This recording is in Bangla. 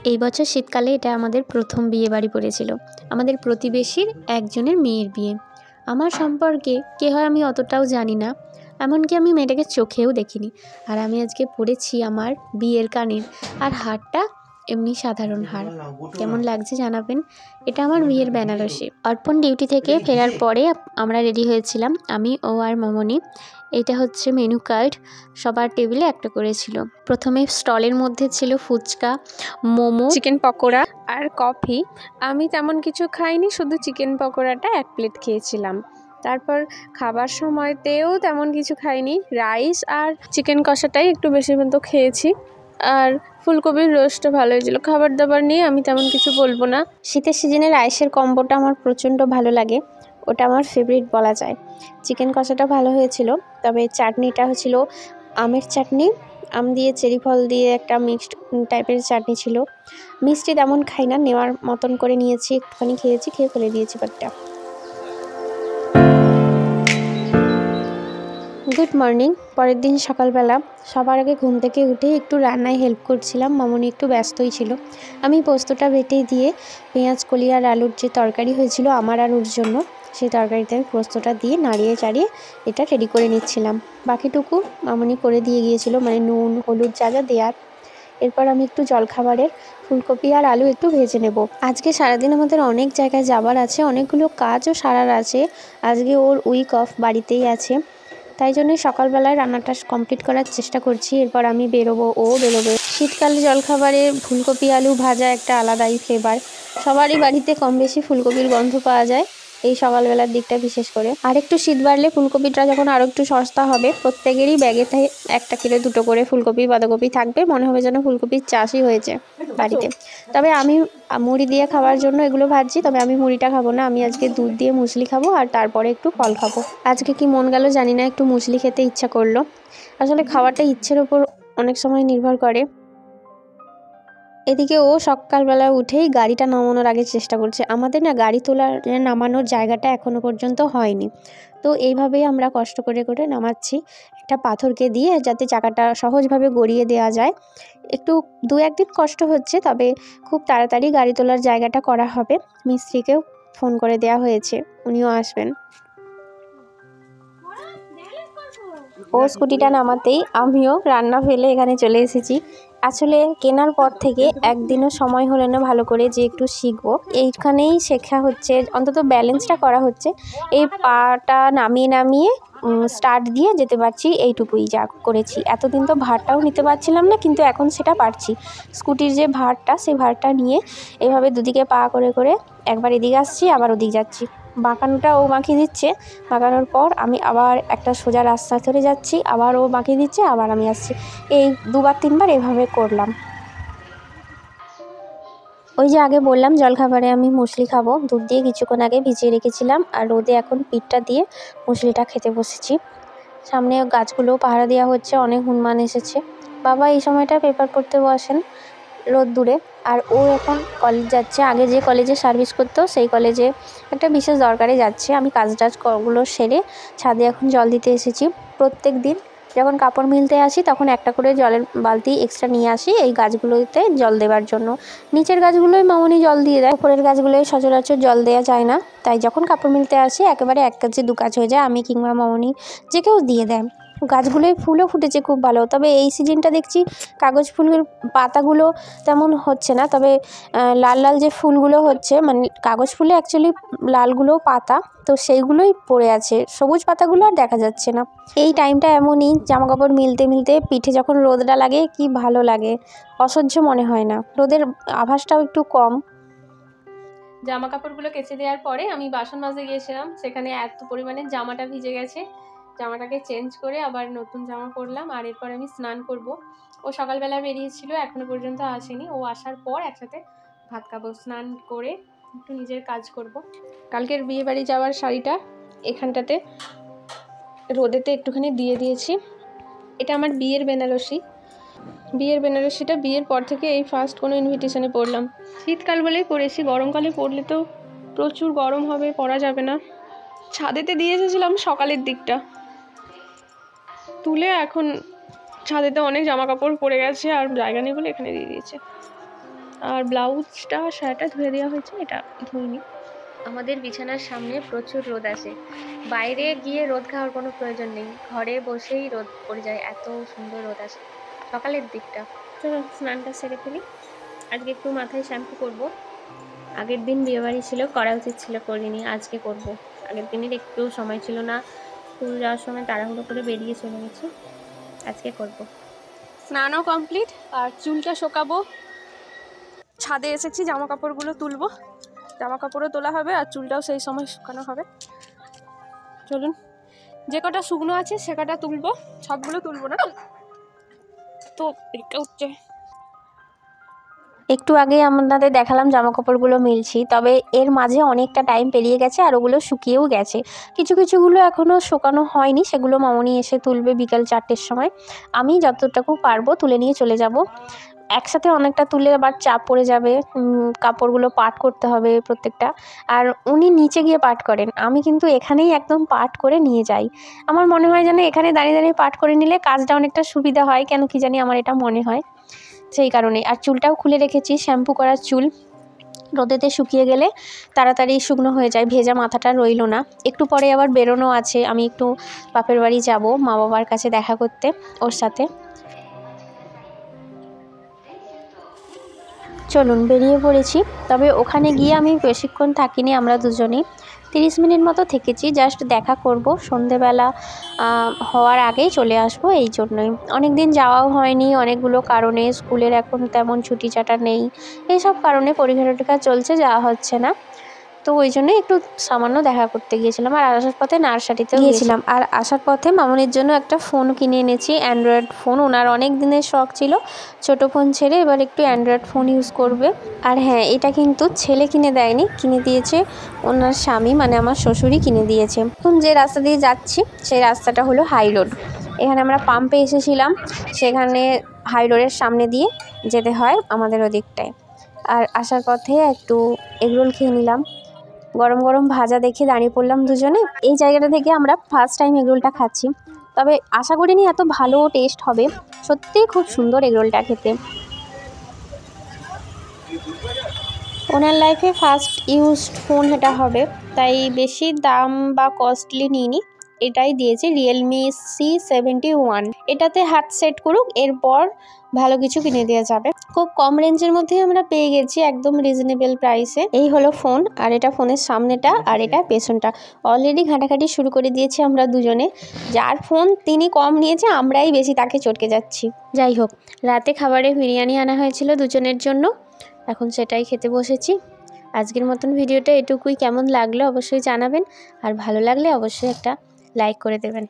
এই বছর শীতকালে এটা আমাদের প্রথম বিয়ে বাড়ি পড়েছিল, আমাদের প্রতিবেশীর একজনের মেয়ের বিয়ে। আমার সম্পর্কে কে হয় আমি অতটাও জানি না, এমনকি আমি মেয়েটাকে চোখেও দেখিনি। আর আমি আজকে পরেছি আমার বিয়ের কানের, আর হারটা এমনি সাধারণ হার। কেমন লাগছে জানাবেন। এটা আমার বিয়ের বেনারসি। অর্পণ ডিউটি থেকে ফেরার পরে আমরা রেডি হয়েছিলাম, আমি ও আর মামনি। এটা হচ্ছে মেনু কার্ড, সবার টেবিলে একটা করে ছিল। প্রথমে স্টলের মধ্যে ছিল ফুচকা, মোমো, চিকেন পকোড়া আর কফি। আমি তেমন কিছু খাইনি, শুধু চিকেন পকোড়াটা 1 প্লেট খেয়েছিলাম। তারপর খাবার সময়তেও তেমন কিছু খাইনি, রাইস আর চিকেন কষাটাই একটু বেশি মতো খেয়েছি। আর ফুলকপির রোস্টটা ভালো হয়েছিল। খাবার দাবার নিয়ে আমি তেমন কিছু বলবো না। শীতের সিজনে রাইসের কম্বোটা আমার প্রচণ্ড ভালো লাগে, ওটা আমার ফেভারিট বলা যায়। চিকেন কষাটা ভালো হয়েছিল, তবে চাটনিটা হয়েছিল আমের চাটনি, আম দিয়ে চেরি ফল দিয়ে একটা মিক্সড টাইপের চাটনি ছিল। মিষ্টি তেমন খাই না, নেওয়ার মতন করে নিয়েছি, একটুখানি খেয়েছি, খেয়ে ফেলে দিয়েছি বাটটা। Good morning. পরের দিন সকালবেলা সবার আগে ঘুম থেকে উঠে একটু রান্নায় হেল্প করছিলাম, মামনি একটু ব্যস্তই ছিল। আমি পোস্তটা বেটে দিয়ে পেঁয়াজ কলি আর আলুর যে তরকারি হয়েছিল আমার আর ওর জন্য, সেই তরকারিতে আমি পোস্তটা দিয়ে নাড়িয়ে চাড়িয়ে এটা রেডি করে নিচ্ছিলাম। বাকিটুকু মামনি করে দিয়ে গিয়েছিল, মানে নুন হলুদ যা যা দেওয়ার। এরপর আমি একটু জলখাবারের ফুলকপি আর আলু একটু ভেজে নেব। আজকে সারাদিন আমাদের অনেক জায়গায় যাবার আছে, অনেকগুলো কাজও সারার আছে। আজকে ওর উইক অফ, বাড়িতেই আছে, তাই জন্যই সকালবেলায় রান্নাটা কমপ্লিট করার চেষ্টা করছি। এরপর আমি বেরোবো, ও বেরোবে। শীতকালে জলখাবারে ফুলকপি আলু ভাজা একটা আলাদাই ফ্লেভার। সবারই বাড়িতে কম বেশি ফুলকপির গন্ধ পাওয়া যায় এই সকালবেলার দিকটা বিশেষ করে। আর একটু শীত বাড়লে ফুলকপিটা যখন আরও একটু সস্তা হবে, প্রত্যেকেরই ব্যাগে 1 কিলো 2 করে ফুলকপি বাঁধাকপি থাকবে, মনে হবে যেন ফুলকপির চাষই হয়েছে বাড়িতে। তবে আমি মুড়ি দিয়ে খাওয়ার জন্য এগুলো ভাজছি, তবে আমি মুড়িটা খাবো না, আমি আজকে দুধ দিয়ে মুসলি খাবো আর তারপরে একটু ফল খাবো। আজকে কি মন গেল জানি না, একটু মুসলি খেতে ইচ্ছা করলো। আসলে খাওয়াটা ইচ্ছের ওপর অনেক সময় নির্ভর করে। এদিকে ও সকালবেলা উঠেই গাড়িটা নামানোর আগে চেষ্টা করছে। আমাদের না গাড়ি তোলার নামানোর জায়গাটা এখনো পর্যন্ত হয়নি, তো এইভাবেই আমরা কষ্ট করে করে নামাচ্ছি একটা পাথরকে দিয়ে, যাতে চাকাটা সহজভাবে গড়িয়ে দেওয়া যায়। একটু 2-1 দিন কষ্ট হচ্ছে, তবে খুব তাড়াতাড়ি গাড়ি তোলার জায়গাটা করা হবে। মিস্ত্রিকেও ফোন করে দেওয়া হয়েছে, উনিও আসবেন। ও স্কুটিটা নামাতেই আমিও রান্না ফেলে এখানে চলে এসেছি। আসলে কেনার পর থেকে একদিনও সময় হলো না ভালো করে যে একটু শিখবো। এইখানেই শেখা হচ্ছে, অন্তত ব্যালেন্সটা করা হচ্ছে। এই পাটা নামিয়ে নামিয়ে স্টার্ট দিয়ে যেতে পারছি, এইটুকুই যা করেছি। এতদিন তো ভারটাও নিতে পারছিলাম না, কিন্তু এখন সেটা পারছি। স্কুটির যে ভারটা, সেই ভারটা নিয়ে এভাবে দুদিকে পা করে করে একবার এদিকে আসছি, আবার ওদিকে যাচ্ছি। বাঁকানোটা ও বাঁকিয়ে দিচ্ছে, বাঁকানোর পর আমি আবার একটা সোজা রাস্তা ধরে যাচ্ছি, আবার ও বাঁকিয়ে দিচ্ছে, আবার আমি আসছি। এই 2-3 বার এভাবে করলাম। ওই যে আগে বললাম জলখাবারে আমি মুসলি খাবো, দুধ দিয়ে কিছুক্ষণ আগে ভিজিয়ে রেখেছিলাম, আর রোদে এখন পিঠটা দিয়ে মুসলিটা খেতে বসেছি। সামনে গাছগুলো পাহারা দেওয়া হচ্ছে, অনেক হনুমান এসেছে। বাবা এই সময়টা পেপার পড়তে বসেন রোদ দূরে, আর ও এখন কলেজ যাচ্ছে। আগে যে কলেজে সার্ভিস করতো সেই কলেজে একটা বিশেষ দরকারে যাচ্ছে। আমি কাজ টাজগুলো সেরে ছাদে এখন জল দিতে এসেছি। প্রত্যেক দিন যখন কাপড় মিলতে আসি তখন একটা করে জলের বালতি এক্সট্রা নিয়ে আসি এই গাছগুলোতে জল দেওয়ার জন্য। নিচের গাছগুলোই মামনি জল দিয়ে দেয়, উপরের গাছগুলোই সচরাচর জল দেওয়া যায় না, তাই যখন কাপড় মিলতে আসি একেবারে 1 কাজে 2 কাজ হয়ে যায়, আমি কিংবা মামনি যে কেউ দিয়ে দেয়। গাছগুলোয় ফুলও ফুটেছে খুব ভালো, তবে এই সিজনটা দেখছি কাগজ ফুলের পাতাগুলো তেমন হচ্ছে না, তবে লাল লাল যে ফুলগুলো হচ্ছে, মানে কাগজ ফুলে অ্যাকচুয়ালি লালগুলো পাতা, তো সেইগুলোই পড়ে আছে, সবুজ পাতাগুলো আর দেখা যাচ্ছে না। এই টাইমটা এমনই, জামা কাপড় মিলতে মিলতে পিঠে যখন রোদটা লাগে কি ভালো লাগে, অসহ্য মনে হয় না, রোদের আভাসটাও একটু কম। জামা কাপড়গুলো কেচে দেওয়ার পরে আমি বাসন মাজতে গিয়েছিলাম, সেখানে এত পরিমাণে জামাটা ভিজে গেছে, জামাটাকে চেঞ্জ করে আবার নতুন জামা পরলাম। আর এরপর আমি স্নান করব। ও সকালবেলা বেরিয়েছিল, এখনো পর্যন্ত আসেনি, ও আসার পর একসাথে ভাত খাবো। স্নান করে একটু নিজের কাজ করব। কালকের বিয়ে বাড়ি যাওয়ার শাড়িটা এখানটাতে রোদেতে একটুখানি দিয়ে দিয়েছি। এটা আমার বিয়ের বেনারসি। বিয়ের বেনারসিটা বিয়ের পর থেকে এই ফার্স্ট কোনো ইনভিটেশনে পরলাম। শীতকাল বলেই পরেছি, গরমকালে পরলে তো প্রচুর গরম হবে, পরা যাবে না। ছাদেতে দিয়ে এসেছিলাম সকালের দিকটা, তুলে এখন ছাদেতে অনেক জামা কাপড় পরে গেছে আর জায়গা নেই বলে এখানে দিয়ে দিয়েছে। আর ব্লাউজটা শার্টটা ধুয়ে দেওয়া হয়েছে, এটা ধুইনি। আমাদের বিছানার সামনে প্রচুর রোদ আসে, বাইরে গিয়ে রোদ খাওয়ার কোনো প্রয়োজন নেই, ঘরে বসেই রোদ পড়ে যায়, এত সুন্দর রোদ আসে সকালের দিকটা। চলো স্নানটা সেরে ফেলি। আজকে একটু মাথায় শ্যাম্পু করব। আগের দিন বিয়েবাড়ি ছিল, করা উচিত ছিল, করিনি, আজকে করব। আগের দিনের একটু সময় ছিল না, স্কুল যাওয়ার সময় তাড়াহুড়ো করে বেরিয়ে চলে গেছি, আজকে করব। স্নানও কমপ্লিট, আর চুলটা শোকাবো। ছাদে এসেছি, জামা কাপড়গুলো তুলবো, জামা কাপড়ও তোলা হবে আর চুলটাও সেই সময় শুকানো হবে। চলুন, যে কটা শুকনো আছে সে কটা তুলবো, সবগুলো তুলবো না তো উঠছে। একটু আগে আপনাদের দেখালাম জামা কাপড়গুলো মিলছি, তবে এর মাঝে অনেকটা টাইম পেরিয়ে গেছে আর ওগুলো শুকিয়েও গেছে। কিছু কিছুগুলো এখনও শুকানো হয়নি, সেগুলো মামনি এসে তুলবে বিকাল 4টের সময়। আমি যতটুকু পারবো তুলে নিয়ে চলে যাব। একসাথে অনেকটা তুলে আবার চাপ পড়ে যাবে, কাপড়গুলো পাট করতে হবে প্রত্যেকটা। আর উনি নিচে গিয়ে পাট করেন, আমি কিন্তু এখানেই একদম পাট করে নিয়ে যাই। আমার মনে হয় যেন এখানে দাঁড়িয়ে দাঁড়িয়ে পাট করে নিলে কাজটা অনেকটা সুবিধা হয়, কেন কি জানি আমার এটা মনে হয়, সেই কারণে। আর চুলটাও খুলে রেখেছি, শ্যাম্পু করার চুল, রোদেতে শুকিয়ে গেলে তাড়াতাড়ি শুকনো হয়ে যায়, ভেজা মাথাটা রইল না। একটু পরে আবার বেরোনো আছে, আমি একটু বাপের বাড়ি যাব, মা বাবার কাছে দেখা করতে ওর সাথে। চলুন বেরিয়ে পড়েছি। তবে ওখানে গিয়ে আমি বেশিক্ষণ থাকিনি, আমরা দুজনেই 30 মিনিট মতো থেকেছি, জাস্ট দেখা করব, সন্ধেবেলা হওয়ার আগেই চলে আসব। এই জন্যই অনেক দিন যাওয়াও হয়নি, অনেকগুলো কারণে, স্কুলের এখন তেমন ছুটি চাটা নেই, এইসব কারণে পরীক্ষা টরীক্ষা চলছে, যাওয়া হচ্ছে না। তো ওই জন্যই একটু সামান্য দেখা করতে গিয়েছিলাম। আর আসার পথে নার্সারিতেও গিয়েছিলাম। আর আসার পথে মামনির জন্য একটা ফোন কিনে এনেছি, অ্যান্ড্রয়েড ফোন। ওনার অনেক দিনের শখ ছিল ছোটো ফোন ছেড়ে এবার একটু অ্যান্ড্রয়েড ফোন ইউজ করবে। আর হ্যাঁ, এটা কিন্তু ছেলে কিনে দেয়নি, কিনে দিয়েছে ওনার স্বামী, মানে আমার শ্বশুরই কিনে দিয়েছে। এখন যে রাস্তা দিয়ে যাচ্ছি সেই রাস্তাটা হলো হাই রোড। এখানে আমরা পাম্পে এসেছিলাম, সেখানে হাই রোডের সামনে দিয়ে যেতে হয় আমাদের ওদিকটায়। আর আসার পথে একটু এগরোল খেয়ে নিলাম, গরম গরম ভাজা দেখে দাঁড়িয়ে পড়লাম দুজনে। এই জায়গাটা থেকে আমরা ফার্স্ট টাইম এগরোলটা খাচ্ছি, তবে আশা করিনি এত ভালো টেস্ট হবে, সত্যিই খুব সুন্দর এগরোলটা খেতে। ওনার লাইফে ফার্স্ট ইউজড ফোন এটা হবে, তাই বেশি দাম বা কস্টলি নিইনি, এটাই দিয়েছে রিয়েলমি C71। এটাতে হাত সেট করুক, এরপর ভালো কিছু কিনে দেওয়া যাবে। খুব কম রেঞ্জের মধ্যেই আমরা পেয়ে গেছি, একদম রিজনেবল প্রাইসে। এই হলো ফোন, আর এটা ফোনের সামনেটা আর এটা পেছনটা। অলরেডি ঘাঁটাঘাঁটি শুরু করে দিয়েছি আমরা দুজনে, যার ফোন তিনি কম নিয়েছে, আমরাই বেশি তাকে চটকে যাচ্ছি। যাই হোক, রাতে খাবারে বিরিয়ানি আনা হয়েছিল দুজনের জন্য, এখন সেটাই খেতে বসেছি। আজকের মতন ভিডিওটা এটুকুই, কেমন লাগলো অবশ্যই জানাবেন, আর ভালো লাগলে অবশ্যই একটা লাইক করে দেবেন।